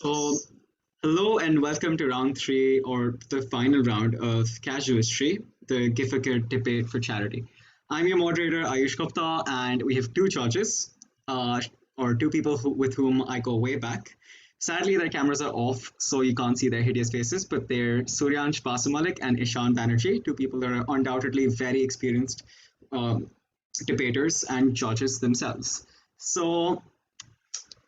So, hello and welcome to round three or the final round of Casuistry, the GiveforGood debate for charity. I'm your moderator, Ayush Gupta, and we have two judges, or two people with whom I go way back. Sadly, their cameras are off, so you can't see their hideous faces, but they're Suryansh Basamalik and Ishan Banerjee, two people that are undoubtedly very experienced um, debaters and judges themselves. So,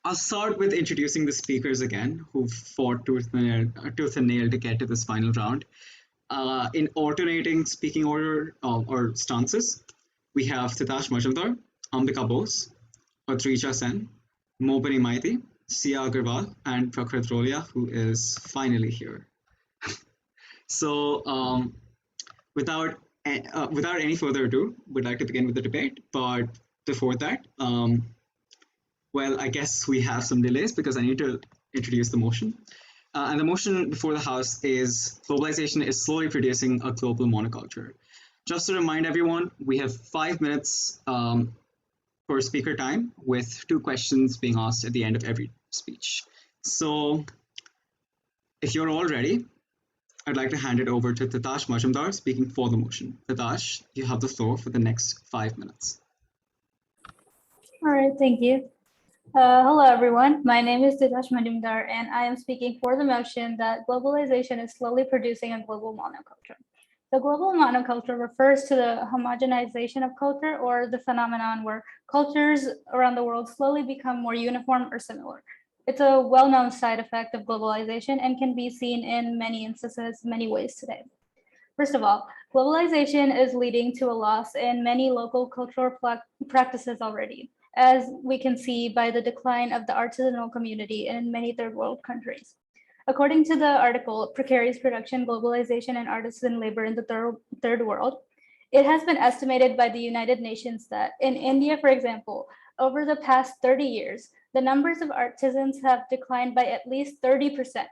I'll start with introducing the speakers again, who fought tooth and nail to get to this final round. In alternating speaking order or stances, we have Titash Majumdar, Ambika Bose, Adrija Sen, Mobani Maiti, Sia Agarwal, and Prakrit Rolia, who is finally here. So, without any further ado, we'd like to begin with the debate. But before that, well, I guess we have some delays because I need to introduce the motion. And the motion before the House is globalization is slowly producing a global monoculture. Just to remind everyone, we have 5 minutes for speaker time with two questions being asked at the end of every speech. So if you're all ready, I'd like to hand it over to Titash Majumdar speaking for the motion. Titash, you have the floor for the next 5 minutes. All right, thank you. Hello, everyone. My name is Titash Majumdar, and I am speaking for the motion that globalization is slowly producing a global monoculture. The global monoculture refers to the homogenization of culture or the phenomenon where cultures around the world slowly become more uniform or similar. It's a well-known side effect of globalization and can be seen in many instances, many ways today. First of all, globalization is leading to a loss in many local cultural practices already, as we can see by the decline of the artisanal community in many third world countries. According to the article, Precarious Production, Globalization, and Artisan Labor in the Third World, it has been estimated by the United Nations that in India, for example, over the past 30 years, the numbers of artisans have declined by at least 30%.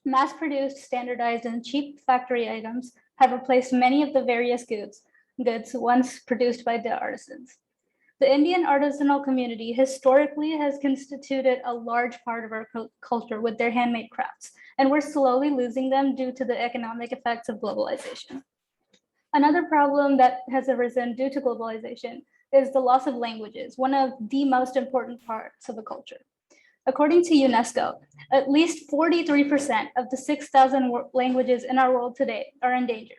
Mass-produced, standardized, and cheap factory items have replaced many of the various goods once produced by the artisans. The Indian artisanal community historically has constituted a large part of our culture with their handmade crafts, and we're slowly losing them due to the economic effects of globalization. Another problem that has arisen due to globalization is the loss of languages, one of the most important parts of a culture. According to UNESCO, at least 43% of the 6,000 languages in our world today are endangered.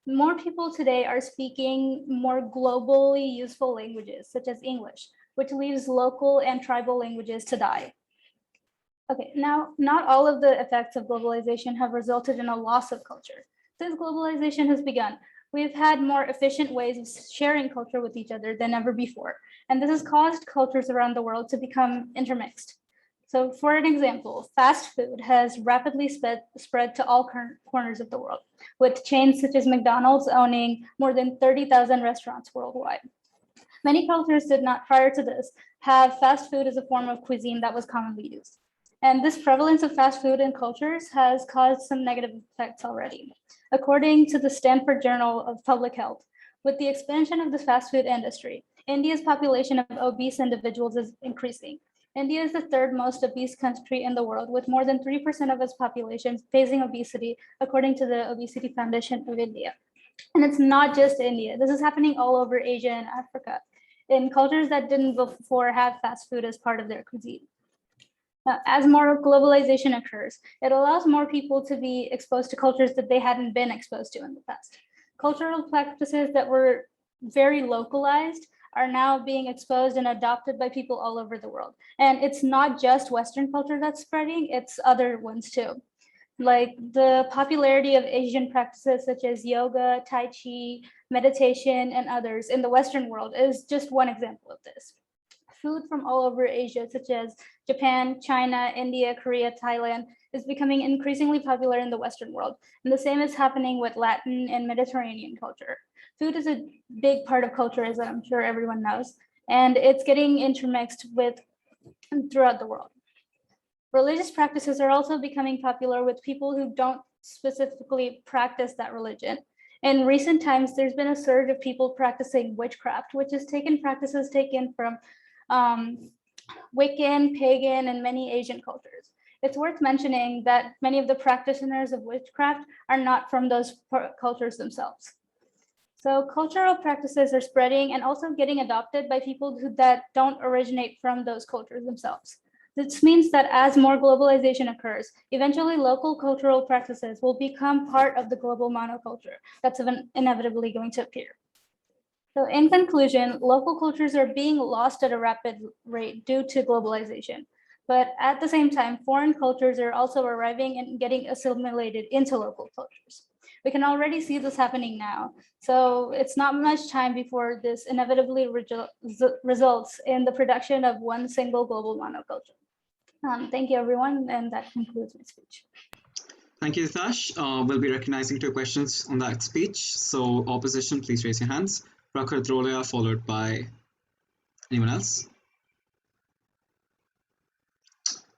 More people today are speaking more globally useful languages, such as English, which leaves local and tribal languages to die. Okay, now, not all of the effects of globalization have resulted in a loss of culture. Since globalization has begun, we've had more efficient ways of sharing culture with each other than ever before, and this has caused cultures around the world to become intermixed. So for an example, fast food has rapidly spread to all corners of the world, with chains such as McDonald's owning more than 30,000 restaurants worldwide. Many cultures did not, prior to this, have fast food as a form of cuisine that was commonly used. And this prevalence of fast food in cultures has caused some negative effects already. According to the Stanford Journal of Public Health, with the expansion of the fast food industry, India's population of obese individuals is increasing. India is the third most obese country in the world, with more than 3% of its population facing obesity, according to the Obesity Foundation of India. And it's not just India. This is happening all over Asia and Africa, in cultures that didn't before have fast food as part of their cuisine. Now, as more globalization occurs, it allows more people to be exposed to cultures that they hadn't been exposed to in the past. Cultural practices that were very localized are now being exposed and adopted by people all over the world. And it's not just Western culture that's spreading, it's other ones too. Like the popularity of Asian practices such as yoga, Tai Chi, meditation, and others in the Western world is just one example of this. Food from all over Asia, such as Japan, China, India, Korea, Thailand, is becoming increasingly popular in the Western world. And the same is happening with Latin and Mediterranean culture. Food is a big part of culture, as I'm sure everyone knows, and it's getting intermixed with throughout the world. Religious practices are also becoming popular with people who don't specifically practice that religion. In recent times, there's been a surge of people practicing witchcraft, which is practices taken from Wiccan, pagan, and many Asian cultures. it's worth mentioning that many of the practitioners of witchcraft are not from those cultures themselves. So cultural practices are spreading and also getting adopted by people that don't originate from those cultures themselves. This means that as more globalization occurs, eventually local cultural practices will become part of the global monoculture that's inevitably going to appear. So in conclusion, local cultures are being lost at a rapid rate due to globalization. But at the same time, foreign cultures are also arriving and getting assimilated into local cultures. We can already see this happening now. So it's not much time before this inevitably results in the production of one single global monoculture. Thank you, everyone, and that concludes my speech. Thank you, Tash. We'll be recognizing 2 questions on that speech. So opposition, please raise your hands. Prakhar Trolia, followed by anyone else.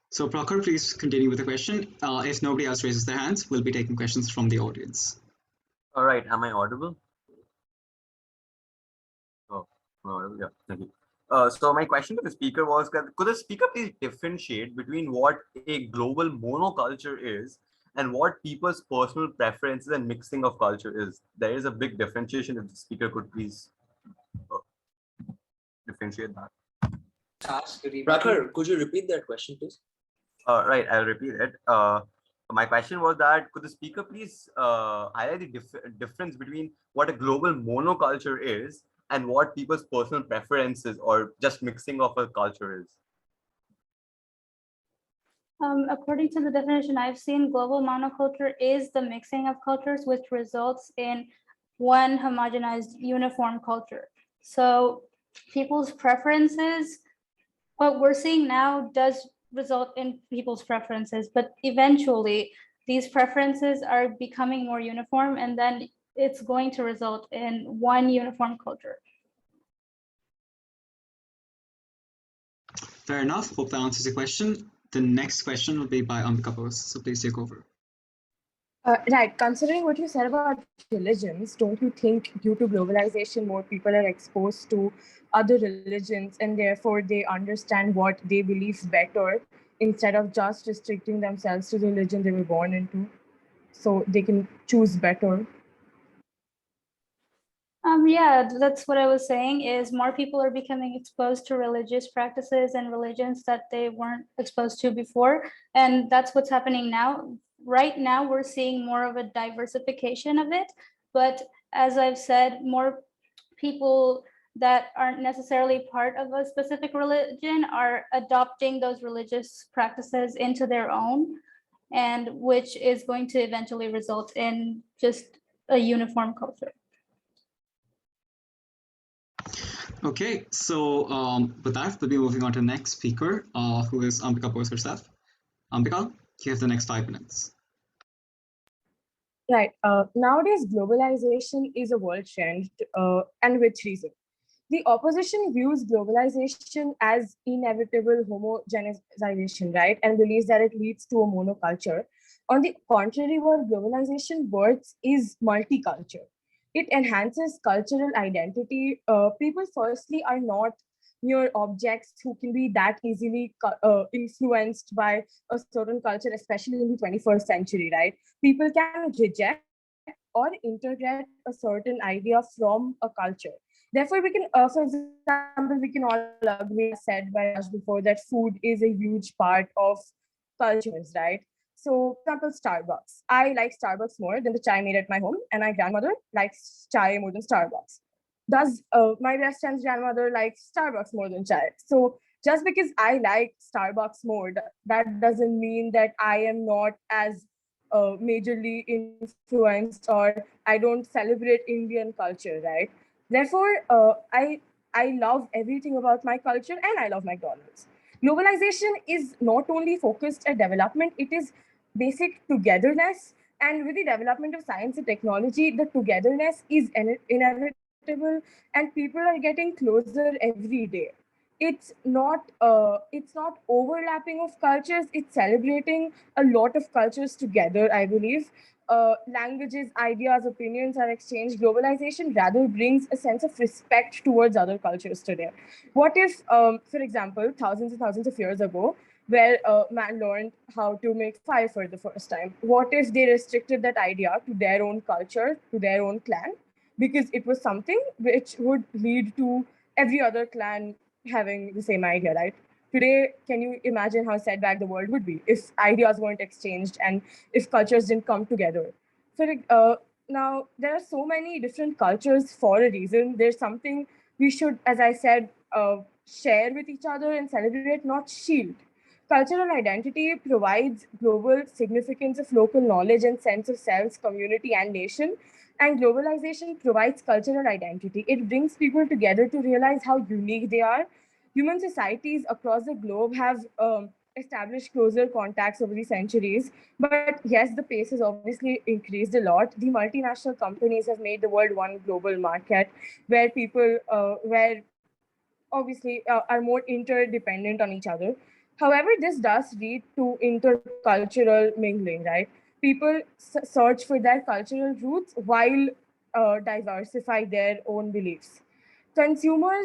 So Prakhar, please continue with the question. If nobody else raises their hands, we'll be taking questions from the audience. All right, am I audible? Oh, audible. Yeah, thank you. So my question to the speaker was, could the speaker please differentiate between what a global monoculture is and what people's personal preferences and mixing of culture is? There is a big differentiation. If the speaker could please differentiate that. Prakhar, could you repeat that question, please? Right, I'll repeat it. My question was that could the speaker please highlight the difference between what a global monoculture is and what people's personal preferences or just mixing of a culture is? According to the definition I've seen, global monoculture is the mixing of cultures, which results in one homogenized uniform culture. So people's preferences, what we're seeing now does result in people's preferences, but eventually these preferences are becoming more uniform, and then it's going to result in one uniform culture. Fair enough. Hope that answers your question. The next question will be by Ambika Bose, so please take over. Right. Considering what you said about religions, don't you think due to globalization, more people are exposed to other religions and therefore they understand what they believe better instead of just restricting themselves to the religion they were born into, so they can choose better? Yeah, that's what I was saying, is more people are becoming exposed to religious practices and religions that they weren't exposed to before. And that's what's happening now. Right now, we're seeing more of a diversification of it. But as I've said, more people that aren't necessarily part of a specific religion are adopting those religious practices into their own, and which is going to eventually result in just a uniform culture. Okay, so with that, we'll be moving on to the next speaker, who is Ambika Bose herself. Ambika, you have the next 5 minutes. Right. Nowadays, globalization is a world trend, and with reason. The opposition views globalization as inevitable homogenization, right, and believes that it leads to a monoculture. On the contrary, what globalization births is multiculture. It enhances cultural identity. People, firstly, are not mere objects who can be that easily influenced by a certain culture, especially in the 21st century, right? People can reject or integrate a certain idea from a culture. Therefore, we can, for example, we can all agree, as said by Raj before, that food is a huge part of cultures, right? So, for example, Starbucks. I like Starbucks more than the chai made at my home, and my grandmother likes chai more than Starbucks. Does my best friend's grandmother likes Starbucks more than chai? So, just because I like Starbucks more, that doesn't mean that I am not as majorly influenced, or I don't celebrate Indian culture, right? Therefore, I love everything about my culture, and I love McDonald's. Globalization is not only focused at development; it is basic togetherness. And with the development of science and technology, the togetherness is inevitable, and people are getting closer every day. It's not overlapping of cultures, it's celebrating a lot of cultures together, I believe. Languages, ideas, opinions are exchanged. Globalization rather brings a sense of respect towards other cultures today. What if, for example, thousands and thousands of years ago, where man learned how to make fire for the first time. What if they restricted that idea to their own culture, to their own clan, because it was something which would lead to every other clan having the same idea, right? Today, can you imagine how set back the world would be if ideas weren't exchanged and if cultures didn't come together? For now, there are so many different cultures for a reason. There's something we should, as I said, share with each other and celebrate, not shield. Cultural identity provides global significance of local knowledge and sense of self, community, and nation. And globalization provides cultural identity. It brings people together to realize how unique they are. Human societies across the globe have established closer contacts over the centuries. But yes, the pace has obviously increased a lot. The multinational companies have made the world one global market where where obviously are more interdependent on each other. However, this does lead to intercultural mingling, right? People search for their cultural roots while diversify their own beliefs. Consumer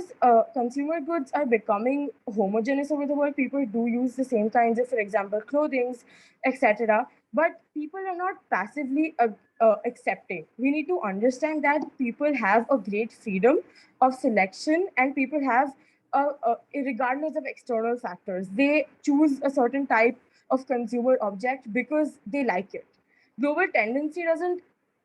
goods are becoming homogeneous over the world. People do use the same kinds of, for example, clothings, etc. But people are not passively accepting. We need to understand that people have a great freedom of selection, and people have, regardless of external factors, they choose a certain type of consumer object because they like it. Global tendency doesn't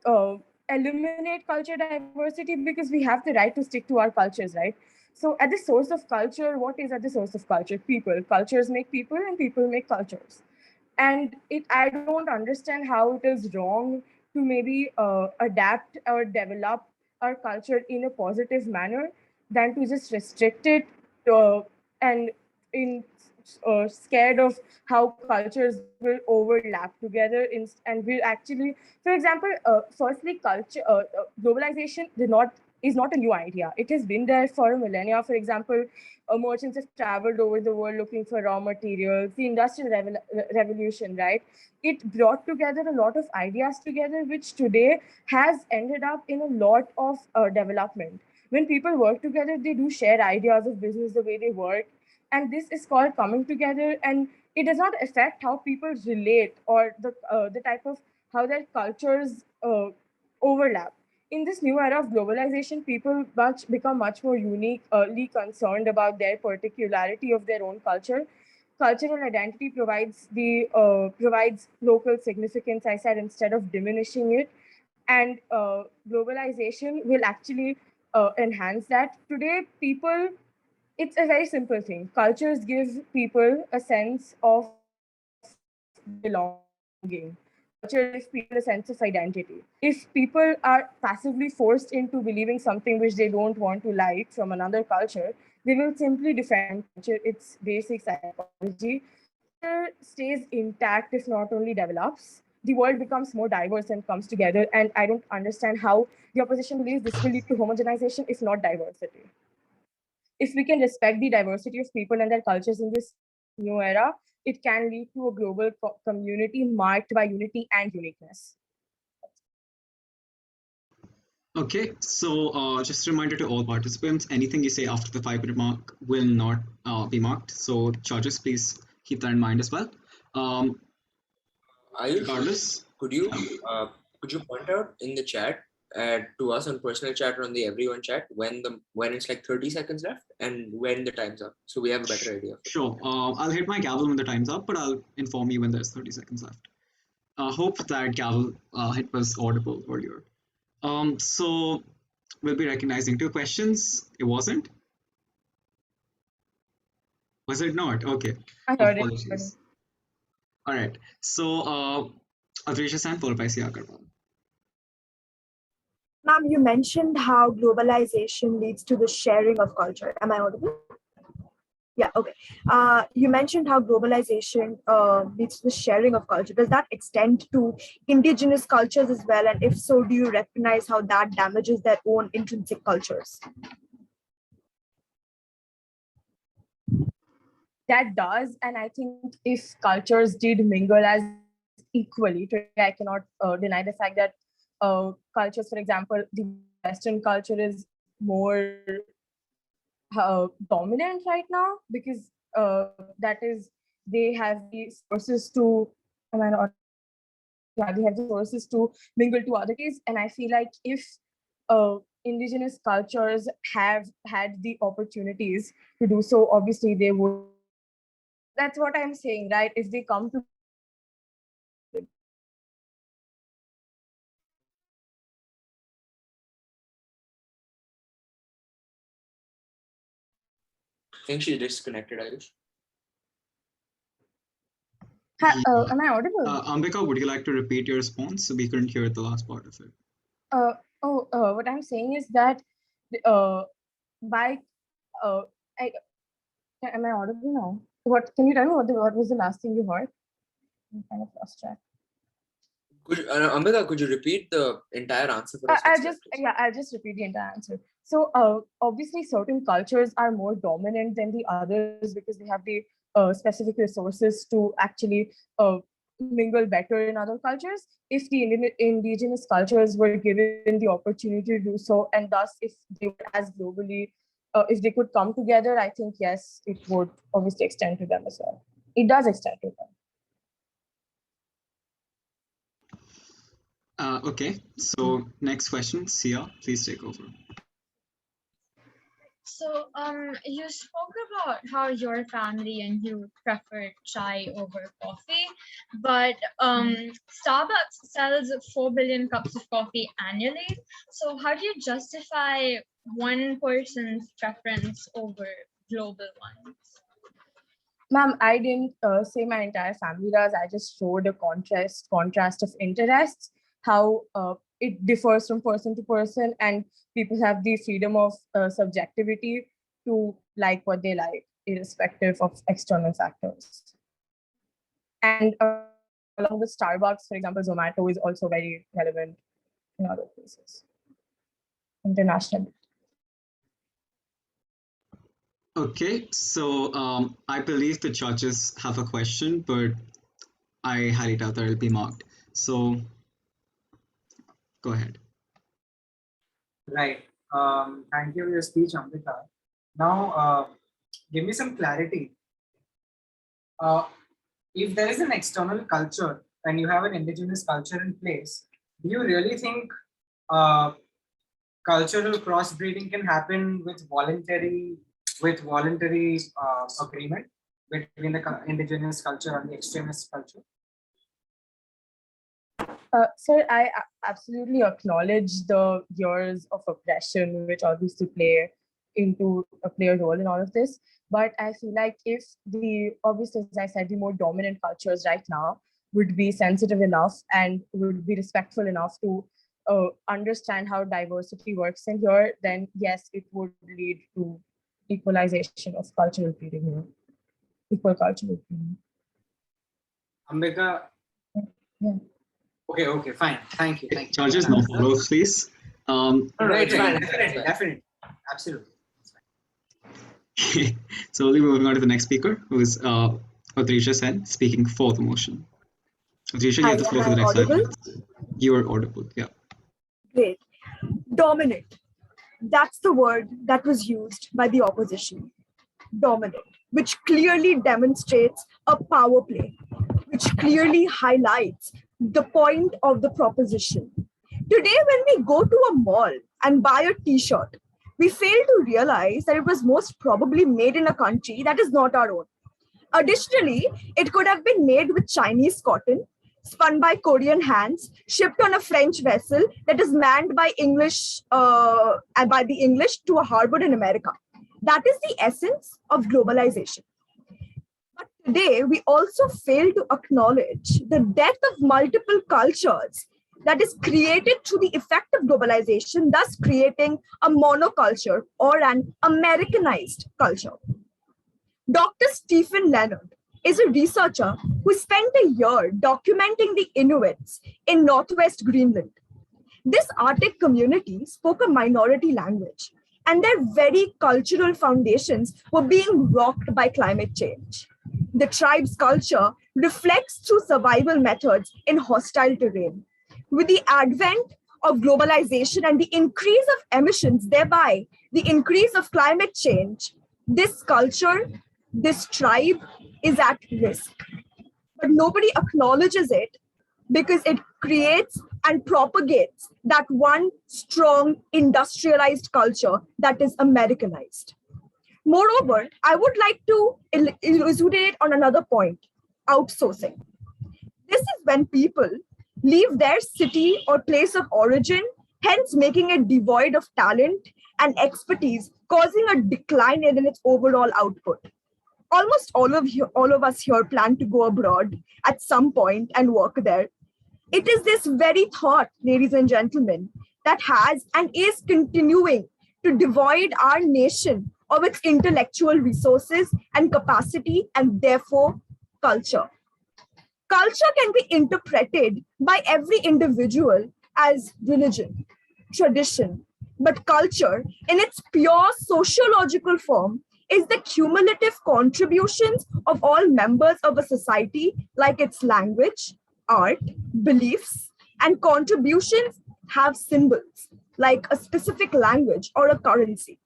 uh, eliminate culture diversity because we have the right to stick to our cultures, right? So at the source of culture, what is at the source of culture? People. Cultures make people and people make cultures. And I don't understand how it is wrong to maybe adapt or develop our culture in a positive manner than to just restrict it and in scared of how cultures will overlap together and will actually, for example, firstly, globalization is not a new idea. It has been there for millennia. For example, merchants have traveled over the world looking for raw materials. The industrial revolution, right? It brought together a lot of ideas together, which today has ended up in a lot of development. When people work together, they do share ideas of business, the way they work, and this is called coming together. And it does not affect how people relate or the type of how their cultures overlap. In this new era of globalization, people become much more uniquely concerned about their particularity of their own culture. Cultural identity provides local significance, I said, instead of diminishing it. And globalization will actually enhance that. Today, people, it's a very simple thing. Cultures give people a sense of belonging. Cultures give people a sense of identity. If people are passively forced into believing something which they don't want to like from another culture, they will simply defend their own culture. It's basic psychology. Culture stays intact if not only develops. The world becomes more diverse and comes together. And I don't understand how the opposition believes this will lead to homogenization if not diversity. If we can respect the diversity of people and their cultures in this new era, it can lead to a global community marked by unity and uniqueness. Okay, so just a reminder to all participants, anything you say after the 5 minute mark will not be marked. So judges, please keep that in mind as well. Um, Ayush, Regardless, could you could you point out in the chat to us on personal chat or on the everyone chat when it's like 30 seconds left and when the time's up, so we have a better idea of it. sure, I'll hit my gavel when the time's up, but I'll inform you when there's 30 seconds left. Hope that gavel hit was audible earlier. So we'll be recognizing two questions. It wasn't? Was it not? Okay. I heard it. Apologies. All right. So Adrisha San followed by Sia Agarwal. Ma'am, you mentioned how globalization leads to the sharing of culture. Am I audible? Yeah, okay. You mentioned how globalization leads to the sharing of culture. Does that extend to indigenous cultures as well? And if so, do you recognize how that damages their own intrinsic cultures? That does. And I think if cultures did mingle as equally, today I cannot deny the fact that cultures, for example, the Western culture is more dominant right now because that is the they have the sources to, am I not? Yeah, they have the sources to mingle to other countries. And I feel like if indigenous cultures have had the opportunities to do so, obviously they would. That's what I'm saying, right? If they come to I think she disconnected, Ayush. am I audible? Ambika, would you like to repeat your response? So we couldn't hear the last part of it. What I'm saying is that by am I audible now? What can you tell me what was the last thing you heard? I'm kind of lost track. Ambika, could you repeat the entire answer for us? I'll just repeat the entire answer. So obviously certain cultures are more dominant than the others because they have the specific resources to actually mingle better in other cultures. If the indigenous cultures were given the opportunity to do so, and thus if they were as globally, if they could come together, I think yes, it would obviously extend to them as well. It does extend to them. Okay, so next question, Sia, please take over. So, you spoke about how your family and you prefer chai over coffee, but Starbucks sells 4 billion cups of coffee annually. So, how do you justify one person's preference over global ones? Ma'am, I didn't say my entire family does. I just showed a contrast of interests, how it differs from person to person, and people have the freedom of subjectivity to like what they like, irrespective of external factors. And along with Starbucks, for example, Zomato is also very relevant in other places, internationally. Okay, so I believe the judges have a question, but I highly doubt that it'll be marked. So go ahead. Right. Thank you for your speech, Amrita. Now, give me some clarity. If there is an external culture and you have an indigenous culture in place, do you really think cultural crossbreeding can happen with voluntary agreement between the indigenous culture and the extremist culture? Sir, I absolutely acknowledge the years of oppression which obviously play a role in all of this. But I feel like if obviously, as I said, the more dominant cultures right now would be sensitive enough and would be respectful enough to understand how diversity works in here, then yes, it would lead to equalization of cultural breeding here. Equal cultural breeding. Ambika? Yeah. Okay, fine. Thank you. Judges, no follow-ups, please. Right, definitely. Absolutely. So we'll be moving on to the next speaker, who is Adrisha Sen, speaking for the motion. Adrisha, you have the floor for the next 5 minutes. You are audible, yeah. Great. Dominant. That's the word that was used by the opposition. Dominant, which clearly demonstrates a power play, which clearly highlights the point of the proposition. Today, when we go to a mall and buy a t-shirt, we fail to realize that it was most probably made in a country that is not our own. Additionally, it could have been made with Chinese cotton, spun by Korean hands, shipped on a French vessel that is manned by the English to a harbor in America. That is the essence of globalization. But today, we also fail to acknowledge the death of multiple cultures that is created through the effect of globalization, thus creating a monoculture or an Americanized culture. Dr. Stephen Leonard is a researcher who spent a year documenting the Inuits in Northwest Greenland. This Arctic community spoke a minority language, and their very cultural foundations were being rocked by climate change. The tribe's culture reflects through survival methods in hostile terrain. With the advent of globalization and the increase of emissions, thereby the increase of climate change, this culture this tribe is at risk. But nobody acknowledges it because it creates and propagates that one strong industrialized culture that is Americanized. Moreover, I would like to elucidate on another point, outsourcing. This is when people leave their city or place of origin, hence making it devoid of talent and expertise, causing a decline in its overall output. Almost all of us here plan to go abroad at some point and work there. It is this very thought, ladies and gentlemen, that has and is continuing to devoid our nation of its intellectual resources and capacity, and therefore culture. Culture can be interpreted by every individual as religion, tradition, but culture, in its pure sociological form, is the cumulative contributions of all members of a society, like its language, art, beliefs, and contributions have symbols, like a specific language or a currency.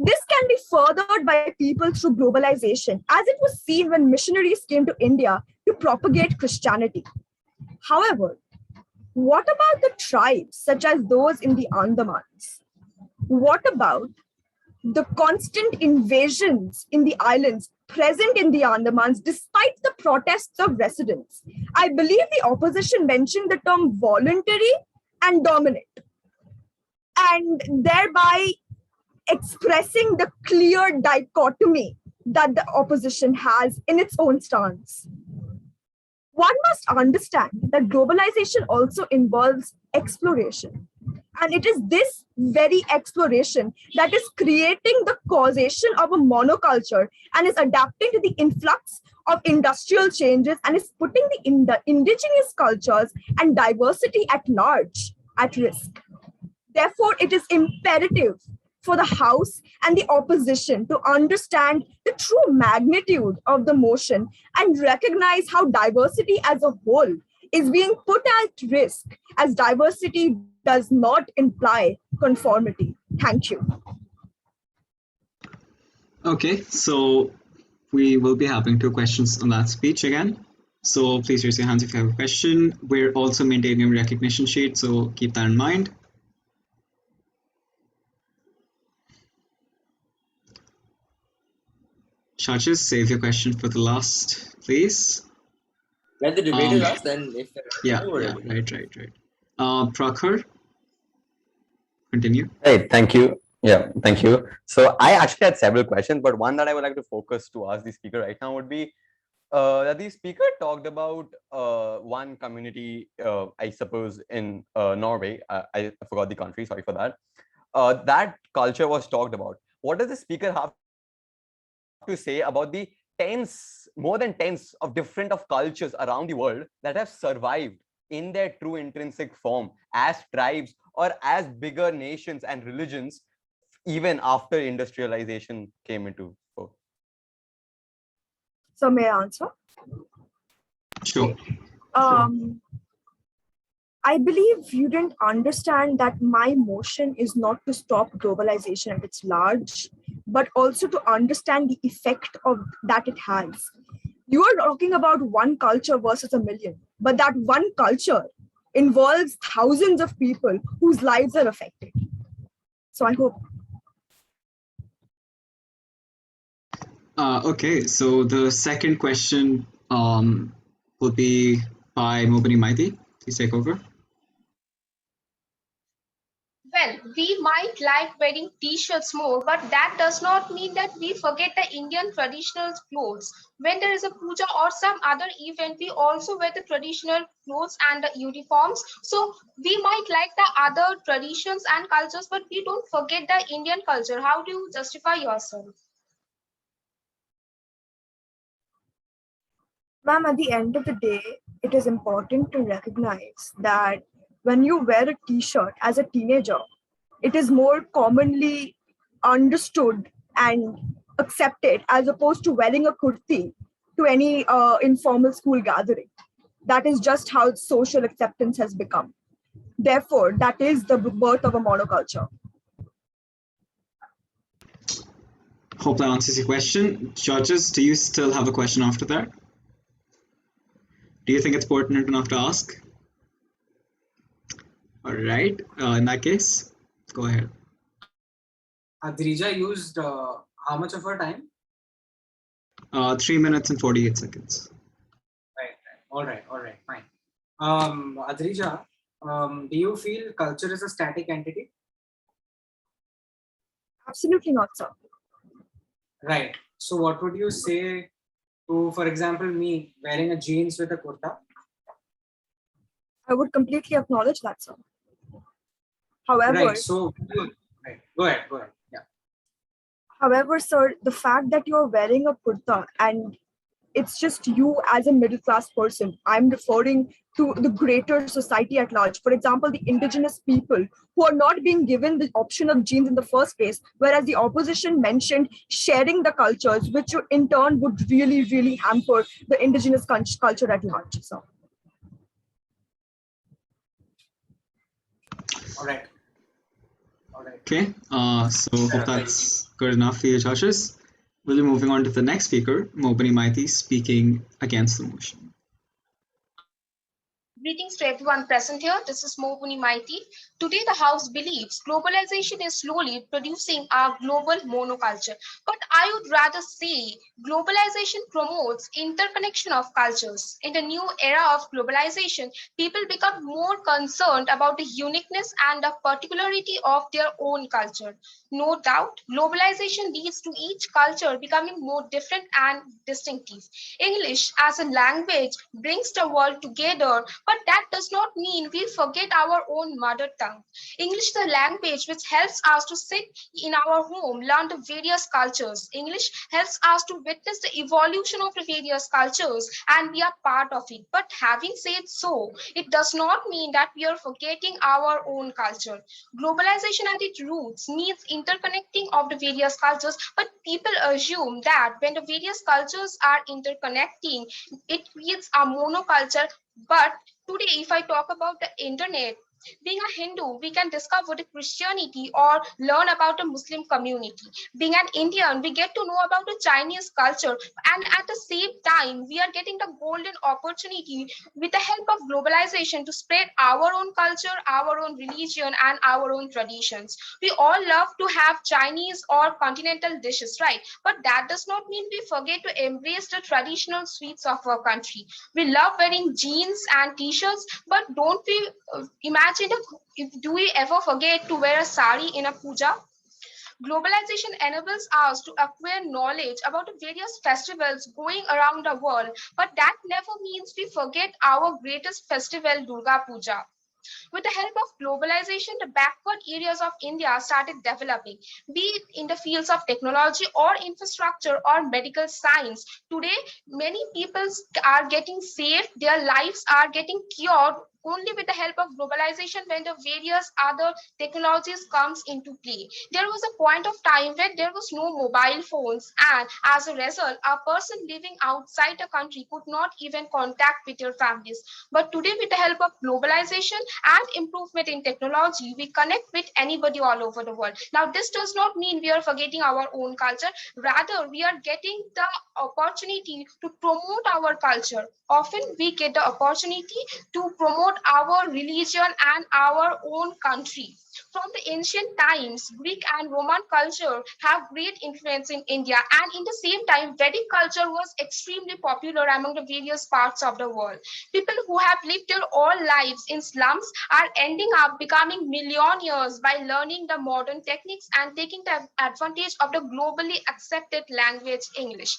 This can be furthered by people through globalization, as it was seen when missionaries came to India to propagate Christianity. However, what about the tribes, such as those in the Andamans? What about the constant invasions in the islands present in the Andamans, despite the protests of residents? I believe the opposition mentioned the term voluntary and dominant, and thereby expressing the clear dichotomy that the opposition has in its own stance. One must understand that globalization also involves exploration. And it is this very exploration that is creating the causation of a monoculture and is adapting to the influx of industrial changes and is putting the indigenous cultures and diversity at large at risk. Therefore, it is imperative for the House and the opposition to understand the true magnitude of the motion and recognize how diversity as a whole is being put at risk, as diversity does not imply conformity. Thank you. Okay, so we will be having 2 questions on that speech again. So please raise your hands if you have a question. We're also maintaining a recognition sheet, so keep that in mind. Churches, save your question for the last, please. Let the debaters ask, then if yeah, right. Prakhar, continue. Hey, thank you. Yeah, thank you. So I actually had several questions, but one that I would like to focus to ask the speaker right now would be that the speaker talked about one community, I suppose in Norway. I forgot the country, sorry for that. That culture was talked about. What does the speaker have to say about the more than tens of different cultures around the world that have survived in their true intrinsic form as tribes or as bigger nations and religions even after industrialization came into force? So may I answer? Sure. I believe you didn't understand that my motion is not to stop globalization at its large, but also to understand the effect of that it has. You are talking about one culture versus a million, but that one culture involves thousands of people whose lives are affected. So I hope. Okay, so the second question will be by Mobini Maiti. Please take over. Well, we might like wearing t-shirts more, but that does not mean that we forget the Indian traditional clothes. When there is a puja or some other event, we also wear the traditional clothes and the uniforms. So we might like the other traditions and cultures, but we don't forget the Indian culture. How do you justify yourself? Ma'am, at the end of the day, it is important to recognize that when you wear a t-shirt as a teenager, it is more commonly understood and accepted as opposed to wearing a kurti to any informal school gathering. That is just how social acceptance has become. Therefore, that is the birth of a monoculture. Hope that answers your question. Judges, do you still have a question after that? Do you think it's pertinent enough to ask? All right. In that case, go ahead. Adrija used how much of her time? 3 minutes and 48 seconds. Right. All right. Fine. Adrija, do you feel culture is a static entity? Absolutely not, sir. Right. So what would you say to, for example, me wearing a jeans with a kurta? I would completely acknowledge that, sir. However, right. So, right. Go ahead. Yeah. However, sir, the fact that you are wearing a kurta and it's just you as a middle class person, I'm referring to the greater society at large. For example, the indigenous people who are not being given the option of jeans in the first place, whereas the opposition mentioned sharing the cultures, which in turn would really, really hamper the indigenous culture at large. So. All right. Okay, so hope that's good enough for you, judges. We'll be moving on to the next speaker, Mobini Maiti, speaking against the motion. Greetings to everyone present here. This is Mobini Maiti. Today, the House believes globalization is slowly producing our global monoculture. But I would rather say globalization promotes interconnection of cultures. In the new era of globalization, people become more concerned about the uniqueness and the particularity of their own culture. No doubt, globalization leads to each culture becoming more different and distinctive. English as a language brings the world together, but that does not mean we forget our own mother tongue. English is a language which helps us to sit in our home, learn the various cultures. English helps us to witness the evolution of the various cultures and be a part of it. But having said so, it does not mean that we are forgetting our own culture. Globalization at its roots means interconnecting of the various cultures, but people assume that when the various cultures are interconnecting, it creates a monoculture. But today, if I talk about the internet, being a Hindu, we can discover the Christianity or learn about the Muslim community. Being an Indian, we get to know about the Chinese culture. And at the same time, we are getting the golden opportunity with the help of globalization to spread our own culture, our own religion, and our own traditions. We all love to have Chinese or continental dishes, right? But that does not mean we forget to embrace the traditional sweets of our country. We love wearing jeans and t-shirts, but don't we imagine do we ever forget to wear a sari in a puja? Globalization enables us to acquire knowledge about the various festivals going around the world, but that never means we forget our greatest festival, Durga Puja. With the help of globalization, the backward areas of India started developing, be it in the fields of technology or infrastructure or medical science. Today, many people are getting saved, their lives are getting cured only with the help of globalization when the various other technologies comes into play. There was a point of time when there was no mobile phones, and as a result, a person living outside the country could not even contact with their families. But today, with the help of globalization and improvement in technology, we connect with anybody all over the world. Now, this does not mean we are forgetting our own culture. Rather, we are getting the opportunity to promote our culture. Often we get the opportunity to promote our religion and our own country. From the ancient times, Greek and Roman culture have great influence in India, and in the same time, Vedic culture was extremely popular among the various parts of the world. People who have lived their all lives in slums are ending up becoming millionaires by learning the modern techniques and taking the advantage of the globally accepted language English.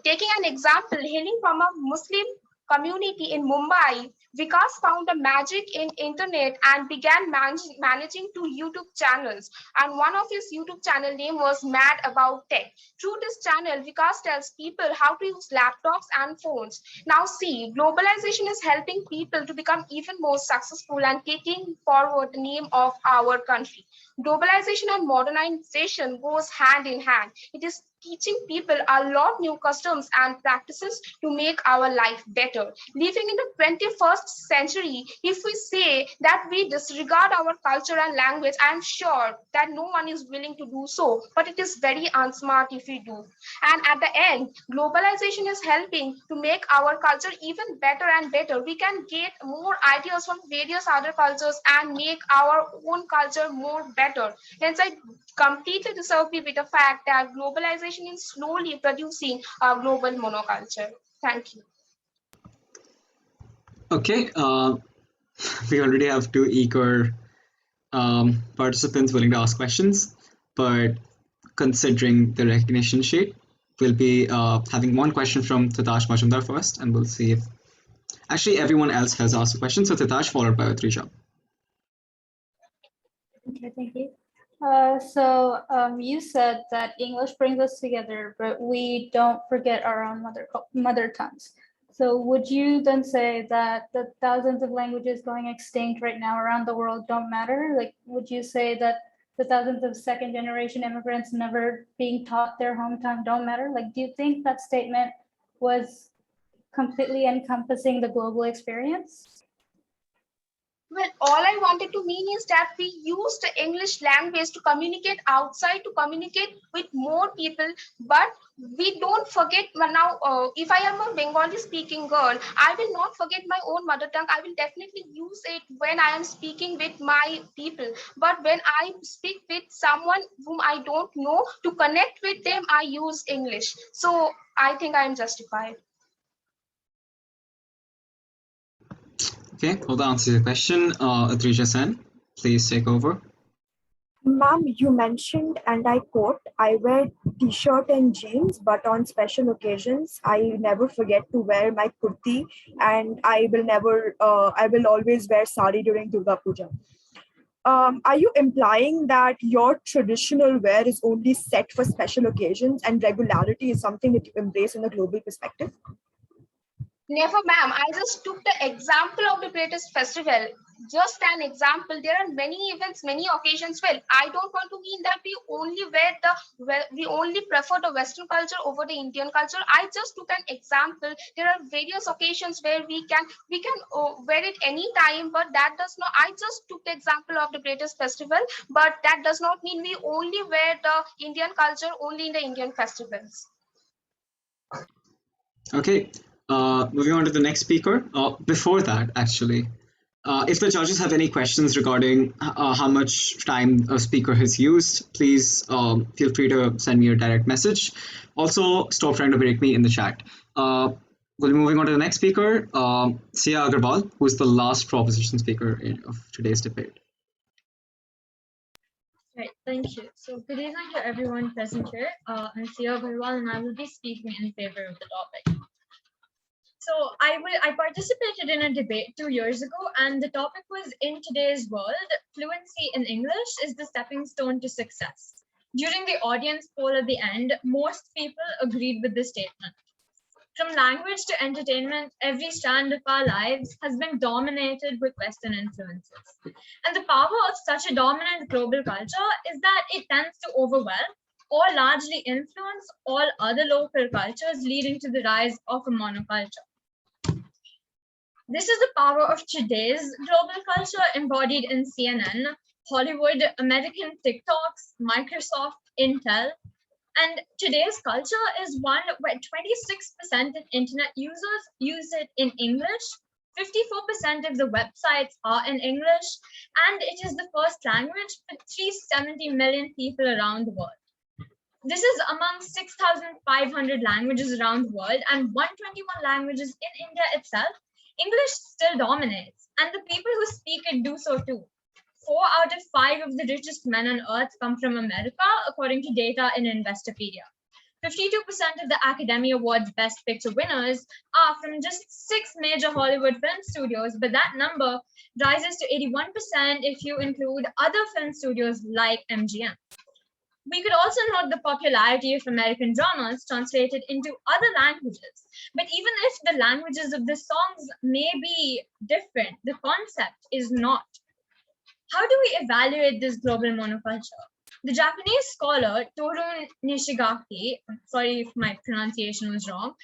Taking an example, hailing from a Muslim community in Mumbai, Vikas found the magic in internet and began managing two YouTube channels. And one of his YouTube channel name was Mad About Tech. Through this channel, Vikas tells people how to use laptops and phones. Now see, globalization is helping people to become even more successful and taking forward the name of our country. Globalization and modernization goes hand in hand. It is teaching people a lot new customs and practices to make our life better. Living in the 21st century, if we say that we disregard our culture and language, I'm sure that no one is willing to do so, but it is very unsmart if we do. And at the end, globalization is helping to make our culture even better and better. We can get more ideas from various other cultures and make our own culture more better. Hence, I completely disagree with the fact that globalization is slowly producing a global monoculture. Thank you. Okay, we already have two eager participants willing to ask questions, but considering the recognition sheet, we'll be having one question from Tatash Majumdar first, and we'll see if actually everyone else has asked a question. So Tatash followed by Atrisha. Okay, thank you. You said that English brings us together, but we don't forget our own mother tongues. So would you then say that the thousands of languages going extinct right now around the world don't matter? Like, would you say that the thousands of second generation immigrants never being taught their home tongue don't matter? Like, do you think that statement was completely encompassing the global experience? Well, all I wanted to mean is that we use the English language to communicate outside, to communicate with more people, but we don't forget now. If I am a Bengali speaking girl, I will not forget my own mother tongue. I will definitely use it when I am speaking with my people. But when I speak with someone whom I don't know, to connect with them, I use English. So I think I am justified. Okay, hope that answers your question. Atrisha Sen, please take over. Ma'am, you mentioned, and I quote, I wear t-shirt and jeans, but on special occasions, I never forget to wear my kurti, and I will always wear sari during Durga Puja. Are you implying that your traditional wear is only set for special occasions and regularity is something that you embrace in a global perspective? Never, ma'am. I just took the example of the greatest festival. Just an example. There are many events, many occasions. Well, I don't want to mean that we only prefer the Western culture over the Indian culture. I just took an example. There are various occasions where we can wear it anytime, but that does not. I just took the example of the greatest festival, but that does not mean we only wear the Indian culture only in the Indian festivals. Okay, moving on to the next speaker. Before that, actually, if the judges have any questions regarding how much time a speaker has used, please feel free to send me a direct message. Also, stop trying to break me in the chat. We'll be moving on to the next speaker, Sia Agarwal, who is the last proposition speaker of today's debate. Right, thank you. So good evening to everyone present here. I'm Sia Agarwal and I will be speaking in favor of the topic. So I participated in a debate 2 years ago, and the topic was, in today's world, fluency in English is the stepping stone to success. During the audience poll at the end, most people agreed with this statement. From language to entertainment, every strand of our lives has been dominated with Western influences. And the power of such a dominant global culture is that it tends to overwhelm or largely influence all other local cultures, leading to the rise of a monoculture. This is the power of today's global culture embodied in CNN, Hollywood, American TikToks, Microsoft, Intel. And today's culture is one where 26% of internet users use it in English, 54% of the websites are in English, and it is the first language for 370 million people around the world. This is among 6,500 languages around the world and 121 languages in India itself. English still dominates, and the people who speak it do so too. 4 out of 5 of the richest men on earth come from America, according to data in Investopedia. 52% of the Academy Awards Best Picture winners are from just 6 major Hollywood film studios, but that number rises to 81% if you include other film studios like MGM. We could also note the popularity of American dramas translated into other languages. But even if the languages of the songs may be different, the concept is not. How do we evaluate this global monoculture? The Japanese scholar Toru Nishigaki, sorry if my pronunciation was wrong,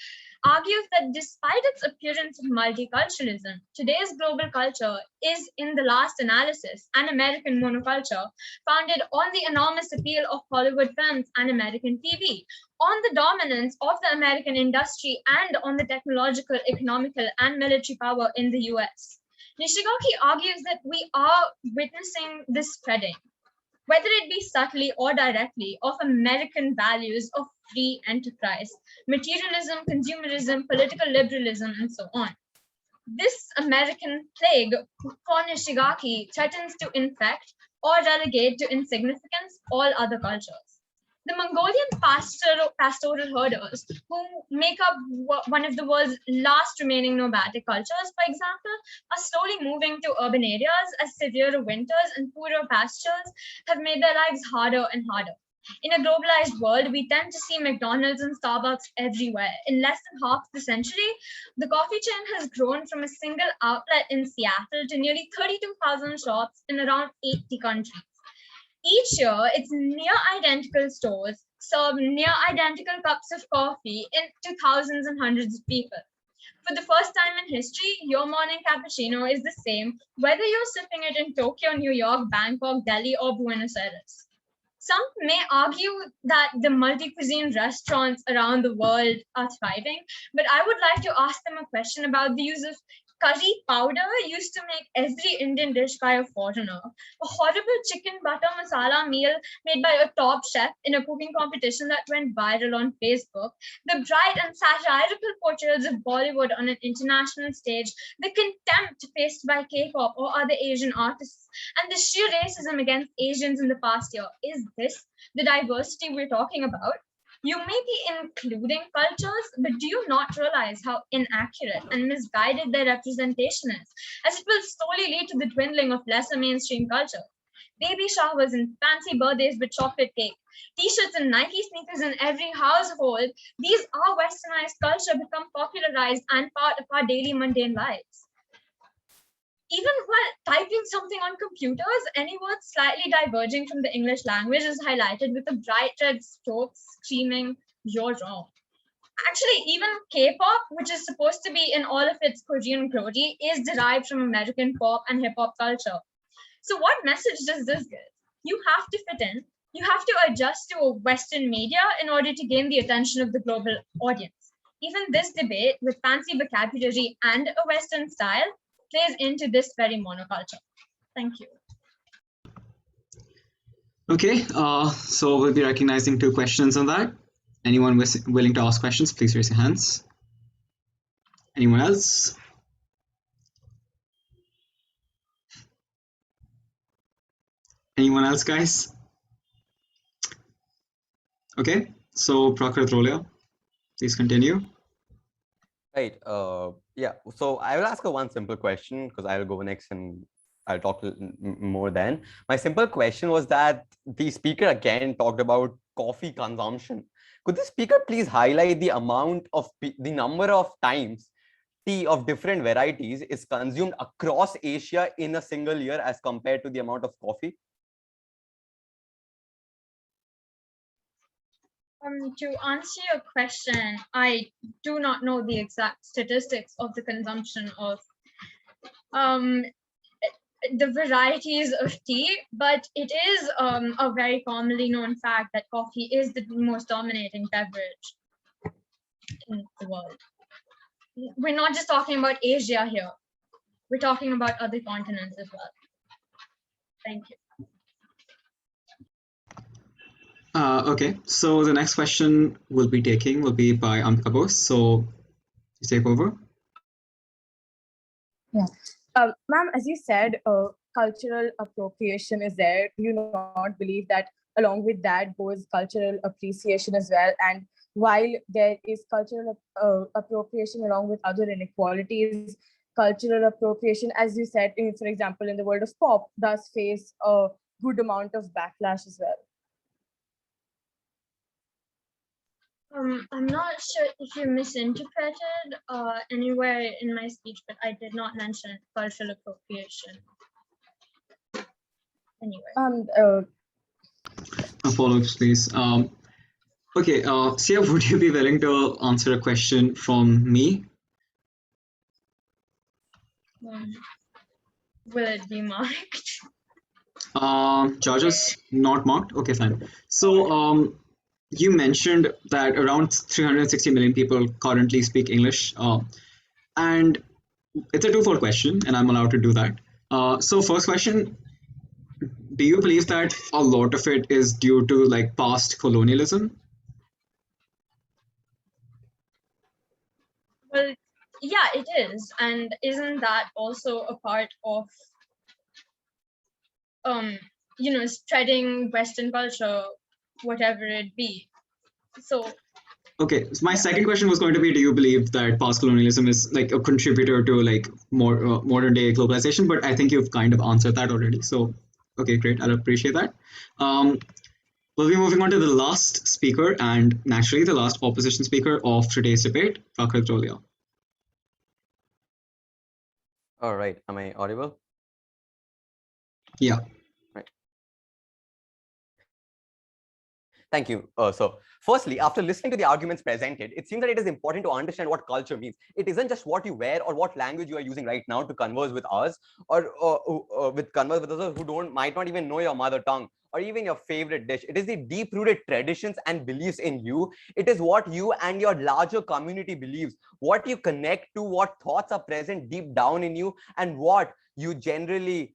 argues that despite its appearance of multiculturalism, today's global culture is, in the last analysis, an American monoculture founded on the enormous appeal of Hollywood films and American TV, on the dominance of the American industry, and on the technological, economical, and military power in the US. Nishigaki argues that we are witnessing this spreading, whether it be subtly or directly, of American values of free enterprise, materialism, consumerism, political liberalism, and so on. This American plague, for Nishigaki, threatens to infect or relegate to insignificance all other cultures. The Mongolian pastoral herders, who make up one of the world's last remaining nomadic cultures, for example, are slowly moving to urban areas as severe winters and poorer pastures have made their lives harder and harder. In a globalized world, we tend to see McDonald's and Starbucks everywhere. In less than half the century, the coffee chain has grown from a single outlet in Seattle to nearly 32,000 shops in around 80 countries. Each year, its near identical stores serve near identical cups of coffee to thousands and hundreds of people. For the first time in history, your morning cappuccino is the same whether you're sipping it in Tokyo, New York, Bangkok, Delhi, or Buenos Aires. Some may argue that the multi-cuisine restaurants around the world are thriving, but I would like to ask them a question about the use of curry powder used to make every Indian dish by a foreigner. A horrible chicken butter masala meal made by a top chef in a cooking competition that went viral on Facebook. The bright and satirical portrayals of Bollywood on an international stage. The contempt faced by K-pop or other Asian artists. And the sheer racism against Asians in the past year. Is this the diversity we're talking about? You may be including cultures, but do you not realize how inaccurate and misguided their representation is, as it will slowly lead to the dwindling of lesser mainstream culture? Baby showers and fancy birthdays with chocolate cake, t-shirts and Nike sneakers in every household, these are westernized culture become popularized and part of our daily mundane lives. Even while typing something on computers, any word slightly diverging from the English language is highlighted with a bright red stroke screaming, "You're wrong." Actually, even K-pop, which is supposed to be in all of its Korean glory, is derived from American pop and hip-hop culture. So what message does this give? You have to fit in. You have to adjust to a Western media in order to gain the attention of the global audience. Even this debate with fancy vocabulary and a Western style plays into this very monoculture. Thank you. Okay, so we'll be recognizing 2 questions on that. Anyone willing to ask questions, please raise your hands. Anyone else? Anyone else, guys? Okay, so Prakrit Rolia, please continue. Right. Yeah. So I will ask one simple question because I will go next and I'll talk more then. My simple question was that the speaker again talked about coffee consumption. Could the speaker please highlight the amount of the number of times tea of different varieties is consumed across Asia in a single year as compared to the amount of coffee? To answer your question, I do not know the exact statistics of the consumption of the varieties of tea, but it is a very commonly known fact that coffee is the most dominating beverage in the world. We're not just talking about Asia here. We're talking about other continents as well. Thank you. Okay, so the next question will be by Ambika Bose. So you take over. Yeah. Ma'am, as you said, cultural appropriation is there. Do you not believe that along with that goes cultural appreciation as well? And while there is cultural appropriation along with other inequalities, cultural appropriation, as you said, for example, in the world of pop, does face a good amount of backlash as well. I'm not sure if you misinterpreted anywhere in my speech, but I did not mention cultural appropriation. Anyway. A follow-up, please. Okay, Sia, would you be willing to answer a question from me? Will it be marked? Judges not marked. Okay, fine. So, you mentioned that around 360 million people currently speak English, and it's a twofold question, and I'm allowed to do that. So, first question: do you believe that a lot of it is due to like past colonialism? Well, yeah, it is. And isn't that also a part of, spreading Western culture, whatever it be? So, Okay, so my second question was going to be: do you believe that past colonialism is like a contributor to like more modern day globalization? But I think you've kind of answered that already. So, okay, great. I'll appreciate that. Um, we'll be moving on to the last speaker and naturally the last opposition speaker of today's debate, Fakhr Dolia. All right. Am I audible? Yeah. Right. Thank you. So, firstly, after listening to the arguments presented, it seems that it is important to understand what culture means. It isn't just what you wear or what language you are using right now to converse with us, or with converse with others who might not even know your mother tongue or even your favorite dish. It is the deep-rooted traditions and beliefs in you. It is what you and your larger community believes, what you connect to, what thoughts are present deep down in you, and what you generally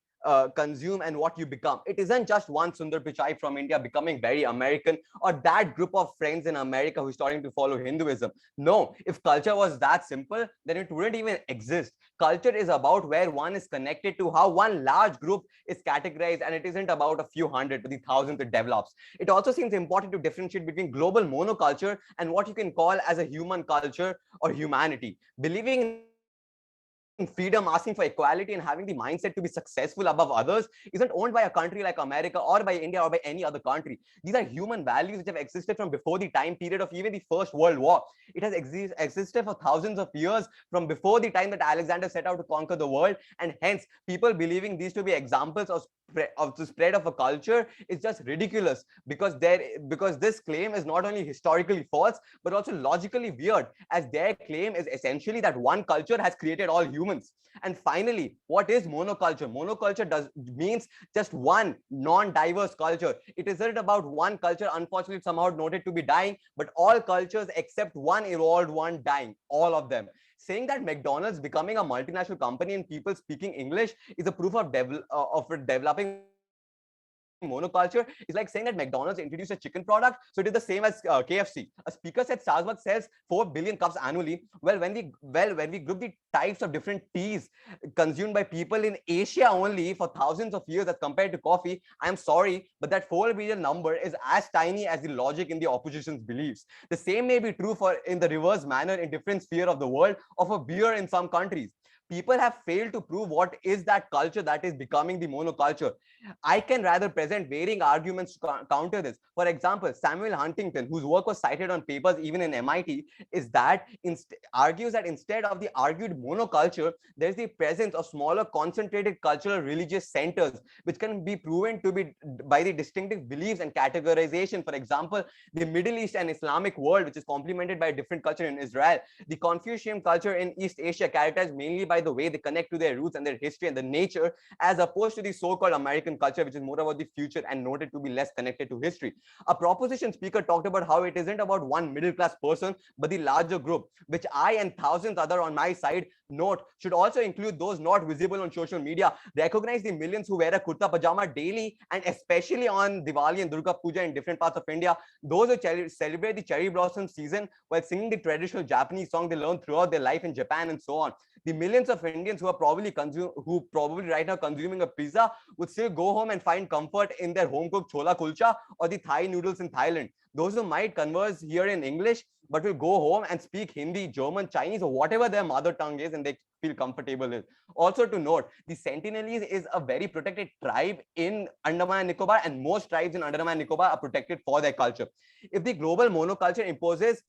consume and what you become. It isn't just one Sundar Pichai from India becoming very American, or that group of friends in America who's starting to follow Hinduism. No, if culture was that simple, then it wouldn't even exist. Culture is about where one is connected to how one large group is categorized, and it isn't about a few hundred to the thousands it develops. It also seems important to differentiate between global monoculture and what you can call as a human culture or humanity. Believing in freedom, asking for equality, and having the mindset to be successful above others isn't owned by a country like America or by India or by any other country. These are human values which have existed from before the time period of even the First World War. It has existed for thousands of years, from before the time that Alexander set out to conquer the world, and hence people believing these to be examples of the spread of a culture is just ridiculous, because this claim is not only historically false but also logically weird, as their claim is essentially that one culture has created all humans. And finally, what is monoculture? Monoculture means just one non-diverse culture. It isn't about one culture, unfortunately somehow noted to be dying, but all cultures except one evolved one dying, all of them. Saying that McDonald's becoming a multinational company and people speaking English is a proof of developing monoculture is like saying that McDonald's introduced a chicken product, so it is the same as KFC. A speaker said Starbucks sells 4 billion cups annually. Well, when we group the types of different teas consumed by people in Asia only for thousands of years as compared to coffee, I am sorry, but that 4 billion number is as tiny as the logic in the opposition's beliefs. The same may be true for in the reverse manner in different sphere of the world of a beer in some countries. People have failed to prove what is that culture that is becoming the monoculture. I can rather present varying arguments to counter this. For example, Samuel Huntington, whose work was cited on papers even in MIT, argues that instead of the argued monoculture, there's the presence of smaller concentrated cultural religious centers, which can be proven to be by the distinctive beliefs and categorization. For example, the Middle East and Islamic world, which is complemented by a different culture in Israel. The Confucian culture in East Asia, characterized mainly by the way they connect to their roots and their history and the nature, as opposed to the so-called American culture, which is more about the future and noted to be less connected to history. A proposition speaker talked about how it isn't about one middle-class person, but the larger group, which I and thousands other on my side note should also include those not visible on social media. Recognize the millions who wear a kurta pajama daily, and especially on Diwali and Durga Puja in different parts of India. Those who celebrate the cherry blossom season while singing the traditional Japanese song they learned throughout their life in Japan, and so on. The millions of Indians who probably right now consuming a pizza would still go home and find comfort in their home cooked chola kulcha or the Thai noodles in Thailand. Those who might converse here in English but will go home and speak Hindi, German, Chinese, or whatever their mother tongue is and they feel comfortable with. Also to note, the Sentinelese is a very protected tribe in Andaman and Nicobar, and most tribes in Andaman and Nicobar are protected for their culture. If the global monoculture imposes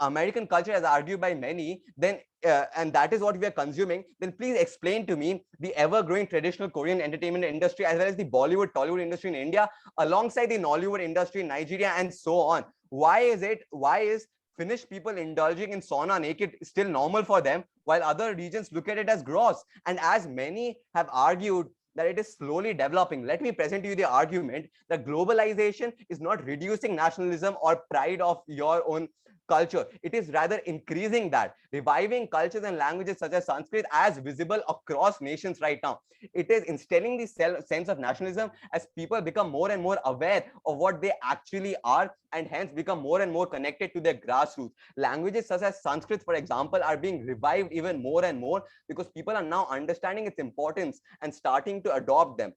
American culture as argued by many, then and that is what we are consuming, then please explain to me the ever-growing traditional Korean entertainment industry as well as the Bollywood, Tollywood industry in India, alongside the Nollywood industry in Nigeria and so on. Why is Finnish people indulging in sauna naked still normal for them, while other regions look at it as gross? And as many have argued that it is slowly developing, let me present to you the argument that globalization is not reducing nationalism or pride of your own culture. It is rather increasing that, reviving cultures and languages such as Sanskrit as visible across nations right now. It is instilling the sense of nationalism as people become more and more aware of what they actually are, and hence become more and more connected to their grassroots. Languages such as Sanskrit, for example, are being revived even more and more because people are now understanding its importance and starting to adopt them.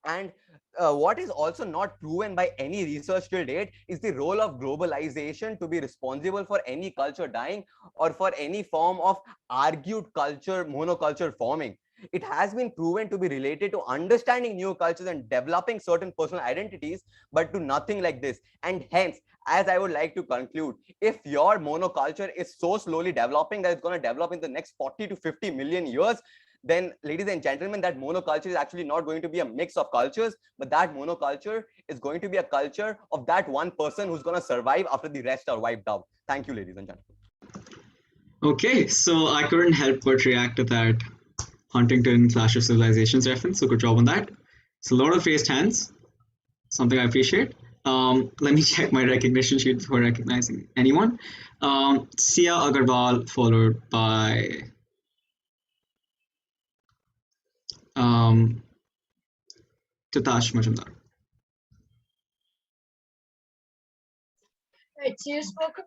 And what is also not proven by any research till date is the role of globalization to be responsible for any culture dying or for any form of argued culture, monoculture forming. It has been proven to be related to understanding new cultures and developing certain personal identities, but to nothing like this. And hence, as I would like to conclude, if your monoculture is so slowly developing that it's going to develop in the next 40 to 50 million years, then ladies and gentlemen, that monoculture is actually not going to be a mix of cultures, but that monoculture is going to be a culture of that one person who's going to survive after the rest are wiped out. Thank you, ladies and gentlemen. Okay, so I couldn't help but react to that Huntington Clash of Civilizations reference, so good job on that. It's a lot of raised hands, something I appreciate. Let me check my recognition sheet before recognizing anyone. Sia Agarwal, followed by Tatash Majumdar. Right, so you spoke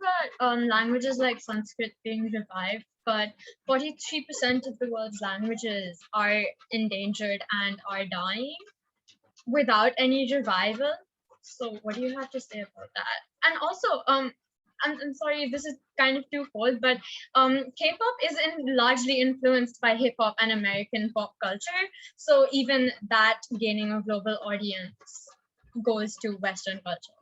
about languages like Sanskrit being revived, but 43% of the world's languages are endangered and are dying without any revival. So what do you have to say about that? And also, I'm sorry, this is kind of twofold, but K-pop is largely influenced by hip-hop and American pop culture. So even that gaining a global audience goes to Western cultures.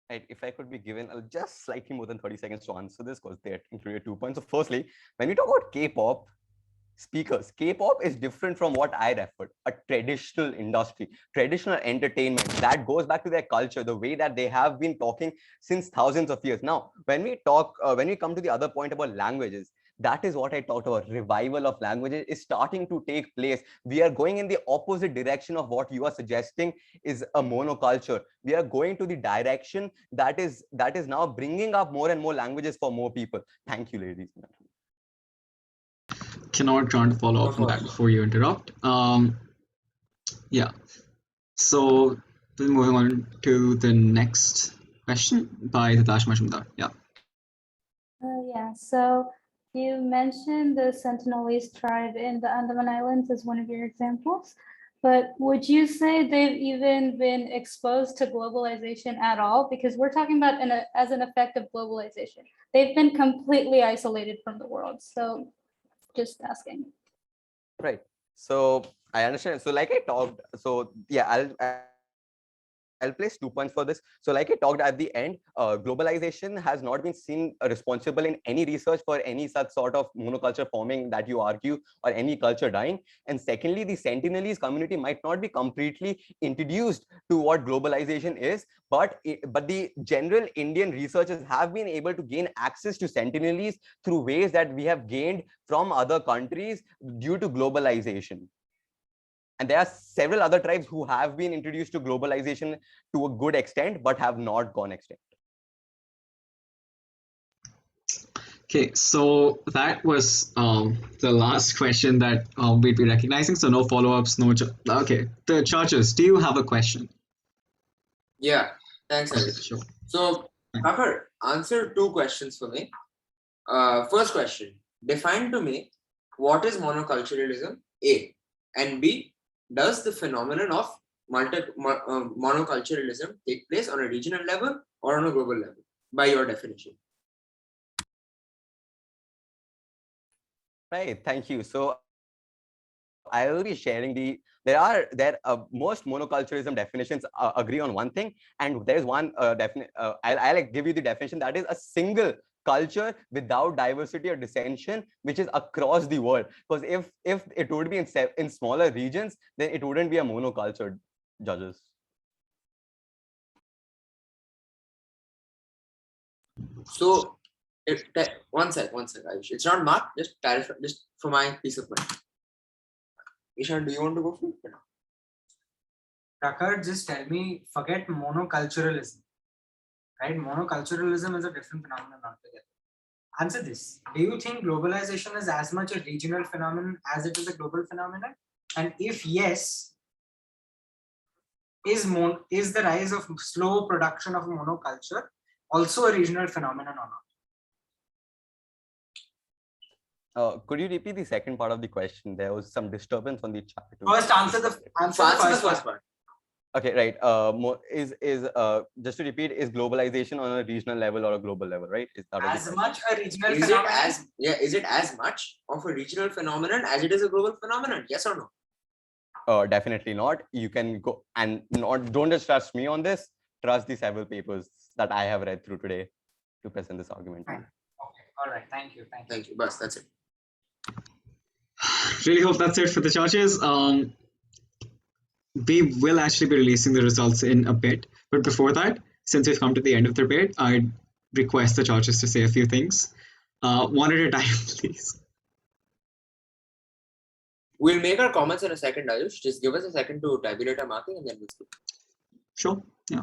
Right, if I could be given just slightly more than 30 seconds to answer this, because they included 2 points. So firstly, when we talk about K-pop speakers, K-pop is different from what I referred, a traditional industry, traditional entertainment that goes back to their culture, the way that they have been talking since thousands of years. Now, when we talk, when we come to the other point about languages, that is what I talked about. Revival of languages is starting to take place. We are going in the opposite direction of what you are suggesting is a monoculture. We are going to the direction that is now bringing up more and more languages for more people. Thank you, ladies and gentlemen. Cannot try to follow up on that before you interrupt. Yeah. So moving on to the next question by Tatash Majumdar. Yeah. Yeah. So you mentioned the Sentinelese tribe in the Andaman Islands as one of your examples, but would you say they've even been exposed to globalization at all? Because we're talking about as an effect of globalization. They've been completely isolated from the world. So just asking. Right. So I understand. So like I talked, so yeah, I'll place 2 points for this. So like I talked at the end, globalization has not been seen responsible in any research for any such sort of monoculture forming that you argue, or any culture dying. And secondly, the Sentinelese community might not be completely introduced to what globalization is, but the general Indian researchers have been able to gain access to Sentinelese through ways that we have gained from other countries due to globalization. And there are several other tribes who have been introduced to globalization to a good extent, but have not gone extinct. Okay, so that was the last question that we'd be recognizing. So no follow-ups, no. Okay, the judges, do you have a question? Yeah, thanks, Alex. Sure. So, Prabhar, answer 2 questions for me. First question, define to me what is monoculturalism, A, and B, does the phenomenon of monoculturalism take place on a regional level or on a global level, by your definition? Right, thank you. So I will be sharing most monoculturalism definitions agree on one thing, and there is one I'll give you the definition, that is a single culture without diversity or dissension, which is across the world. Because if it would be in smaller regions, then it wouldn't be a monoculture, judges. So, one sec, Ayush. It's not marked, just clarify, just for my peace of mind. Ishan, do you want to go for it? Prakhar, just tell me, forget monoculturalism. Right? Monoculturalism is a different phenomenon altogether. Answer this. Do you think globalization is as much a regional phenomenon as it is a global phenomenon? And if yes, is the rise of slow production of monoculture also a regional phenomenon or not? Could you repeat the second part of the question? There was some disturbance on the chat. First, answer the first part. Okay, right. Just to repeat, is globalization on a regional level or a global level, right? Is that as much a regional phenomenon? Is it as much of a regional phenomenon as it is a global phenomenon? Yes or no? Definitely not. You can go and don't just trust me on this. Trust the several papers that I have read through today to present this argument. Okay. All right. Thank you. Thank you. Bas, that's it. Really hope that's it for the judges. We will actually be releasing the results in a bit, but before that, since we've come to the end of the debate, I'd request the judges to say a few things, one at a time, please. We'll make our comments in a second, Ayush. Just give us a second to tabulate our marking and then we'll speak. Sure, yeah.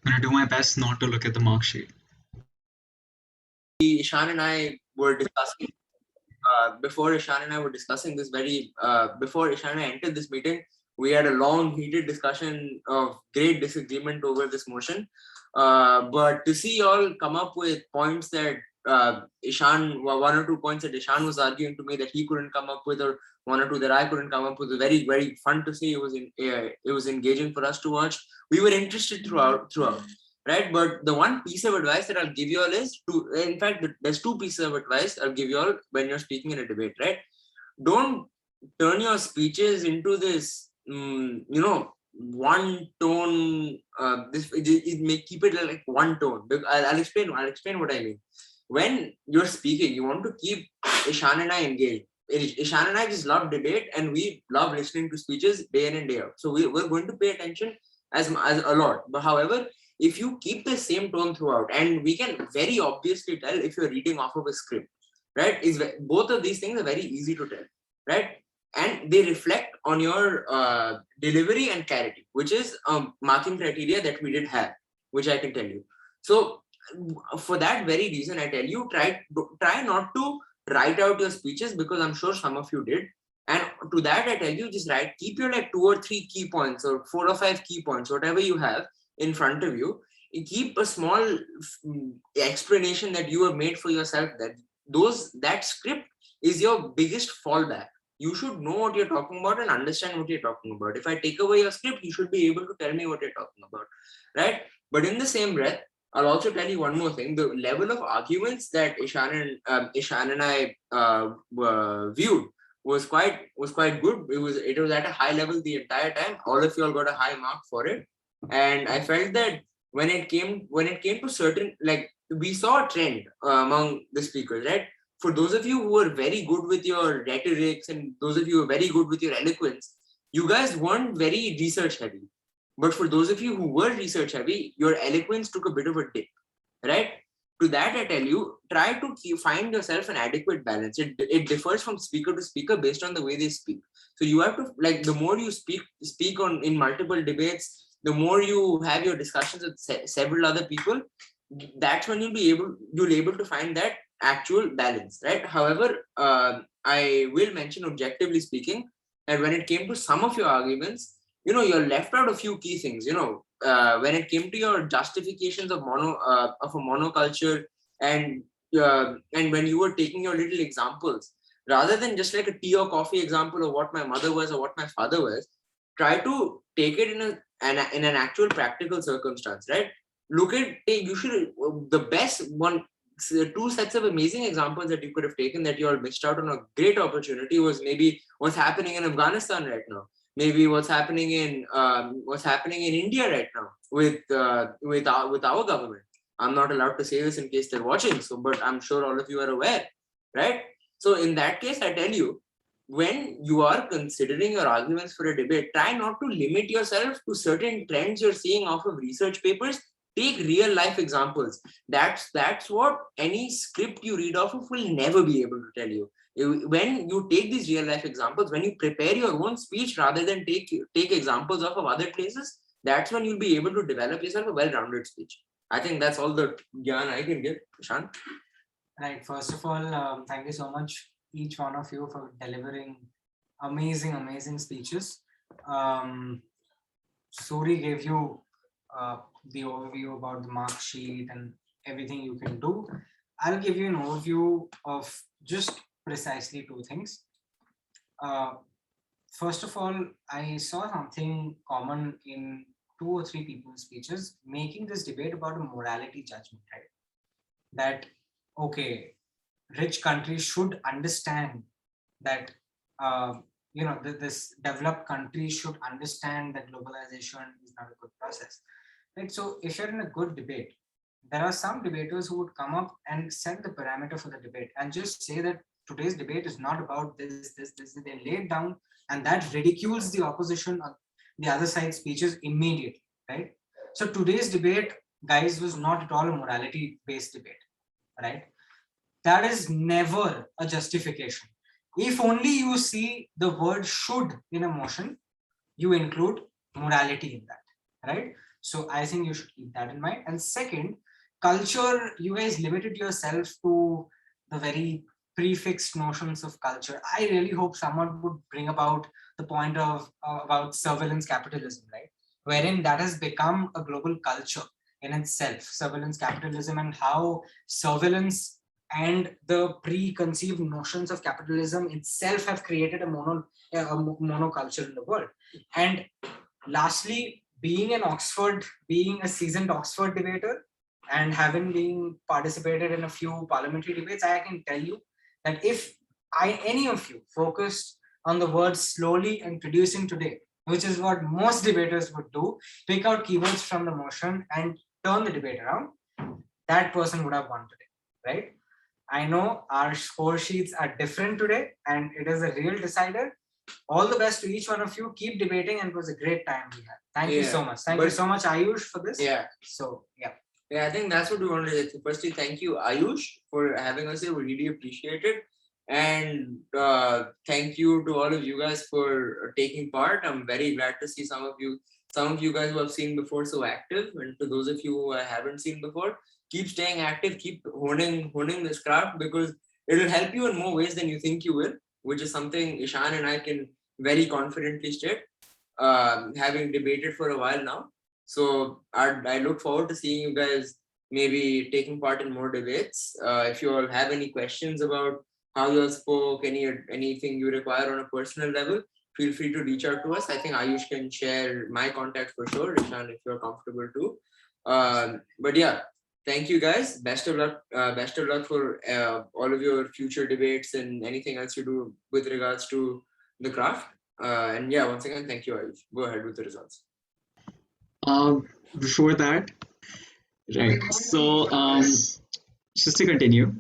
I'm going to do my best not to look at the mark sheet. Ishan and I were discussing, before Ishan and I entered this meeting, we had a long, heated discussion of great disagreement over this motion. But to see y'all come up with points that Ishan, one or two points that Ishan was arguing to me that he couldn't come up with, or one or two that I couldn't come up with, was very, very fun to see. It was engaging for us to watch. We were interested throughout, right? But the one piece of advice that I'll give you all is in fact, there's two pieces of advice I'll give you all when you're speaking in a debate, right? Don't turn your speeches into this, one tone. Keep it like one tone. I'll explain what I mean. When you're speaking, you want to keep Ishan and I engaged. Ishan and I just love debate, and we love listening to speeches day in and day out. So we're going to pay attention as a lot. But however, if you keep the same tone throughout, and we can very obviously tell if you're reading off of a script, right? Both of these things are very easy to tell, right? And they reflect on your delivery and clarity, which is marking criteria that we did have, which I can tell you. So for that very reason, I tell you, try not to write out your speeches, because I'm sure some of you did. And to that, I tell you, just keep your 2 or 3 key points, or 4 or 5 key points, whatever you have in front of you. Keep a small explanation that you have made for yourself, that script is your biggest fallback. You should know what you're talking about and understand what you're talking about. If I take away your script, you should be able to tell me what you're talking about, right? But in the same breath, I'll also tell you one more thing. The level of arguments that Ishan and I viewed was quite good. It was at a high level the entire time. All of you all got a high mark for it. And I felt that when it came to certain, we saw a trend among the speakers, right? For those of you who were very good with your rhetorics, and those of you who were very good with your eloquence, you guys weren't very research heavy. But for those of you who were research heavy, your eloquence took a bit of a dip. right? To that, I tell you, try to find yourself an adequate balance. It differs from speaker to speaker based on the way they speak. So you have to, like, the more you speak on in multiple debates, the more you have your discussions with several other people, that's when you'll able to find that actual balance, right? However, I will mention, objectively speaking, that when it came to some of your arguments, you're left out a few key things. When it came to your justifications of a monoculture, and when you were taking your little examples, rather than just like a tea or coffee example of what my mother was or what my father was, try to take it in an actual practical circumstance, right? Look at, you should, the best one, two sets of amazing examples that you could have taken that you all missed out on a great opportunity was maybe what's happening in Afghanistan right now, maybe what's happening in India right now with our government. I'm not allowed to say this in case they're watching, so but I'm sure all of you are aware, right? So in that case, I tell you, when you are considering your arguments for a debate, try not to limit yourself to certain trends you're seeing off of research papers. Take real life examples. That's what any script you read off of will never be able to tell you. When you take these real life examples, when you prepare your own speech rather than take examples off of other places, that's when you'll be able to develop yourself a well-rounded speech. I think that's all the gyan I can give. Shan? Right. First of all, thank you so much, each one of you, for delivering amazing speeches. Suri gave you the overview about the mark sheet and everything you can do. I'll give you an overview of just precisely two things. First of all, I saw something common in 2 or 3 people's speeches, making this debate about a morality judgment, right? That, okay, rich countries should understand that, this developed countries should understand that globalization is not a good process, right? So if you're in a good debate, there are some debaters who would come up and set the parameter for the debate and just say that today's debate is not about this. They lay it down, and that ridicules the opposition on the other side's speeches immediately, right? So today's debate, guys, was not at all a morality-based debate, right? That is never a justification. If only you see the word should in a motion, you include morality in that, right? So I think you should keep that in mind. And second, culture, you guys limited yourself to the very prefixed notions of culture. I really hope someone would bring about the point of about surveillance capitalism, right? Wherein that has become a global culture in itself, surveillance capitalism, and how surveillance and the preconceived notions of capitalism itself have created a monoculture in the world. And lastly, being a seasoned Oxford debater, and having been participated in a few parliamentary debates, I can tell you that if any of you focused on the word slowly and producing today, which is what most debaters would do, pick out keywords from the motion and turn the debate around, that person would have won today, right? I know our score sheets are different today, and it is a real decider. All the best to each one of you. Keep debating, and it was a great time we had. Thank you so much. Thank you so much, Ayush, for this. Yeah. So, yeah. Yeah, I think that's what we wanted to do. Firstly, thank you, Ayush, for having us here. We really appreciate it. And thank you to all of you guys for taking part. I'm very glad to see some of you guys who I've seen before so active. And to those of you who I haven't seen before, keep staying active, keep honing this craft, because it'll help you in more ways than you think you will, which is something Ishan and I can very confidently state, having debated for a while now. So I look forward to seeing you guys maybe taking part in more debates. If you all have any questions about how you all spoke, anything you require on a personal level, feel free to reach out to us. I think Ayush can share my contact for sure, Ishan, if you're comfortable too. But yeah, thank you guys. Best of luck. Best of luck for all of your future debates and anything else you do with regards to the craft. And yeah, once again, thank you, Ayush. Go ahead with the results. Before that, right. So just to continue.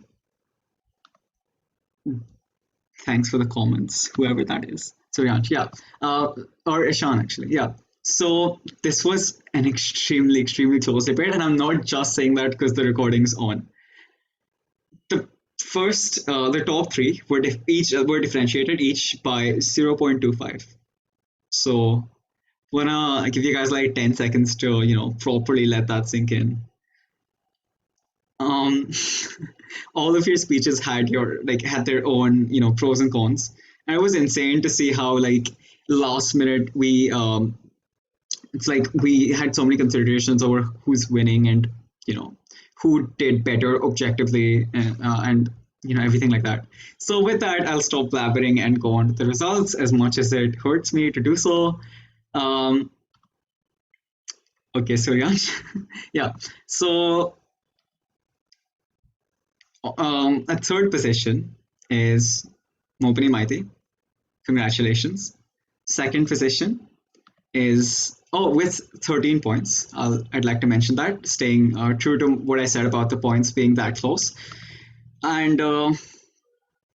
Thanks for the comments, whoever that is. So yeah, or Ishan actually, yeah. So this was an extremely close debate, and I'm not just saying that because the recording's on. The top three were were differentiated each by 0.25. So wanna give you guys like 10 seconds to properly let that sink in. Um, all of your speeches had their own pros and cons, and it was insane to see how like last minute it's like we had so many considerations over who's winning and who did better objectively and everything like that. So with that, I'll stop blabbering and go on to the results, as much as it hurts me to do so. Okay, so yeah. So at third position is Mopani Maiti. Congratulations. Second position is with 13 points. I'd like to mention that, staying true to what I said about the points being that close. And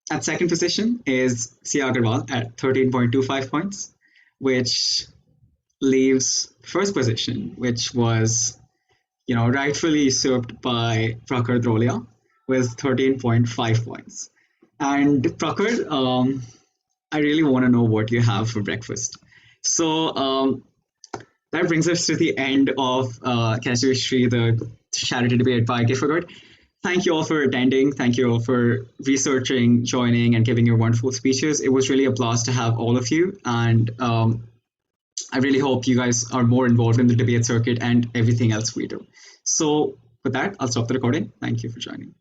at second position is Sia Agarwal at 13.25 points, which leaves first position, which was rightfully usurped by Prakhar Drolia with 13.5 points. And Prakhar, I really want to know what you have for breakfast. So that brings us to the end of Casuistry, the charity debate by GiveforGood. Thank you all for attending. Thank you all for researching, joining, and giving your wonderful speeches. It was really a blast to have all of you. And I really hope you guys are more involved in the debate circuit and everything else we do. So with that, I'll stop the recording. Thank you for joining.